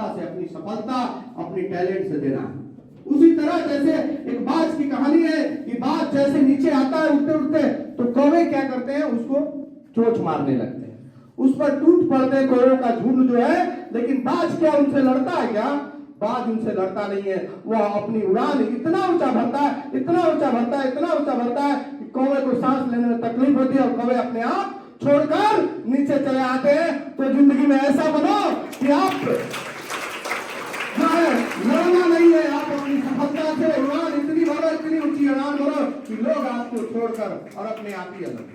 सफलता से, अपनी सफलता अपनी टैलेंट से देना है। उसी तरह जैसे एक बाज की कहानी है कि बाज जैसे नीचे आता है उड़ते उड़ते, तो कौवे क्या करते हैं, उसको चोंच मारने लगते हैं, उस पर टूट पड़ते हैं कौवों का झुंड जो है। लेकिन बाज क्या उनसे लड़ता है क्या? बाज उनसे लड़ता नहीं है। वह अपनी उड़ान इतना ऊंचा भरता है, इतना ऊंचा भरता है, इतना ऊंचा भरता है कि कौवे को सांस लेने में तकलीफ होती है और कौवे अपने आप छोड़कर नीचे चले आते हैं। तो जिंदगी में ऐसा बनो कि आप लड़ना नहीं है, आप अपनी सफलता से उड़ान इतनी भरो, इतनी ऊंची उड़ान भरो कि लोग आपको छोड़कर और अपने आप ही अलग।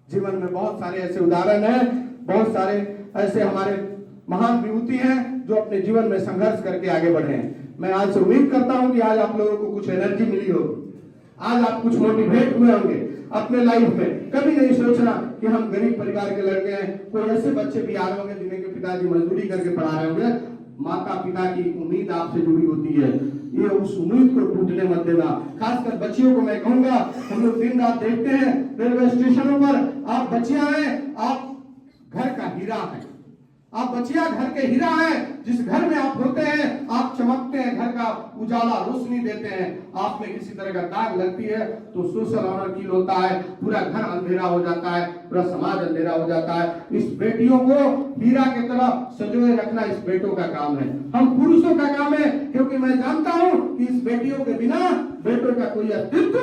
जीवन में बहुत सारे ऐसे उदाहरण हैं, बहुत सारे ऐसे हमारे महान विभूति हैं जो अपने जीवन में संघर्ष करके आगे बढ़े हैं। मैं आज से उम्मीद करता हूं कि आज आप लोगों को कुछ एनर्जी मिली होगी, आज आप कुछ मोटिवेट हुए होंगे अपने लाइफ में। कभी नहीं सोचना कि हम गरीब परिवार के लड़के हैं। कोई ऐसे बच्चे भी आ रहे होंगे जिन्हें के पिताजी मजदूरी करके पढ़ा रहे होंगे। माता पिता की उम्मीद आपसे जुड़ी होती है, ये उस उम्मीद को टूटने मत देना। खासकर बच्चियों को मैं कहूंगा, हम लोग दिन रात देखते हैं रेलवे स्टेशनों पर, आप बच्चियां हैं, आप घर का हीरा हैं, आप बच्चियां घर के हीरा हैं। जिस घर में आप होते हैं आप चमकते हैं, घर का उजाला रोशनी देते हैं। आप में किसी तरह का दाग लगती है तो सोशल ऑनर किल होता है, पूरा घर अंधेरा हो जाता है, पूरा समाज अंधेरा हो जाता है। इस बेटियों को हीरा की तरह संजोए रखना इस बेटों का काम है, हम पुरुषों का काम है। क्योंकि मैं जानता हूं कि इस बेटियों के बिना बेटों का कोई अस्तित्व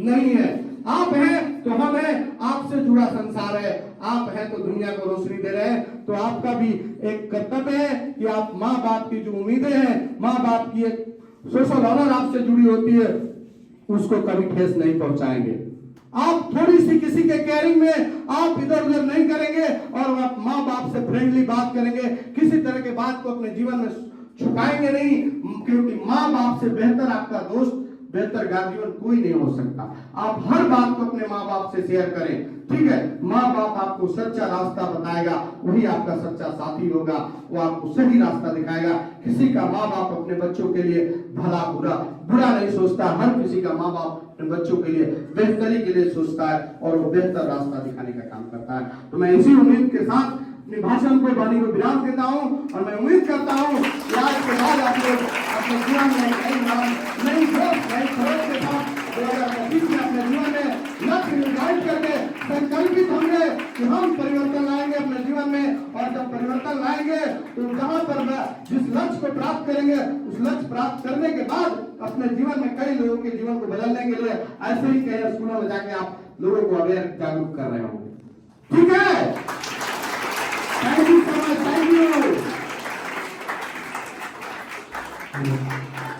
नहीं है। आप हैं तो हम हैं, आपसे जुड़ा संसार है। आप हैं तो दुनिया को रोशनी दे रहे हैं। तो आपका भी एक कर्तव्य है कि आप माँ बाप की जो उम्मीदें हैं, माँ बाप की एक सोशल ऑनर आपसे जुड़ी होती है, उसको कभी ठेस नहीं पहुंचाएंगे। आप थोड़ी सी किसी के केयरिंग में आप इधर उधर नहीं करेंगे और आप माँ बाप से फ्रेंडली बात करेंगे, किसी तरह के बात को अपने जीवन में छुपाएंगे नहीं। क्योंकि माँ बाप से बेहतर आपका दोस्त, बेहतर गार्जियन कोई नहीं हो सकता। आप हर बात को अपने माँ बाप से शेयर करें, ठीक है। माँ बाप आपको सच्चा रास्ता बताएगा, वही आपका सच्चा साथी होगा, वो आपको सही रास्ता दिखाएगा। किसी का माँ बाप अपने बच्चों के लिए भला बुरा नहीं सोचता। हर किसी का माँ बाप अपने बच्चों के लिए बेहतरी के लिए सोचता है और वो बेहतर रास्ता दिखाने का काम करता है। तो मैं इसी उम्मीद के साथ अपने भाषण को वाणी को विराम देता हूं और मैं उम्मीद करता हूं कि आज के बाद आप लोग अपने जीवन में नई सोच, नई खरोच के साथ 2025 में अपने जीवन में लक्ष्य निर्धारित करके संकल्पित होंगे कि हम परिवर्तन लाएंगे अपने जीवन में। और जब परिवर्तन लाएंगे तो जहां पर जिस लक्ष्य को प्राप्त करेंगे, उस लक्ष्य प्राप्त करने के बाद अपने जीवन में कई लोगों के जीवन को बदलने के लिए ऐसे ही कई स्कूलों में जाके आप लोगों को अवेयर जागरूक कर रहे होंगे, ठीक है। Thank you so much. Thank you.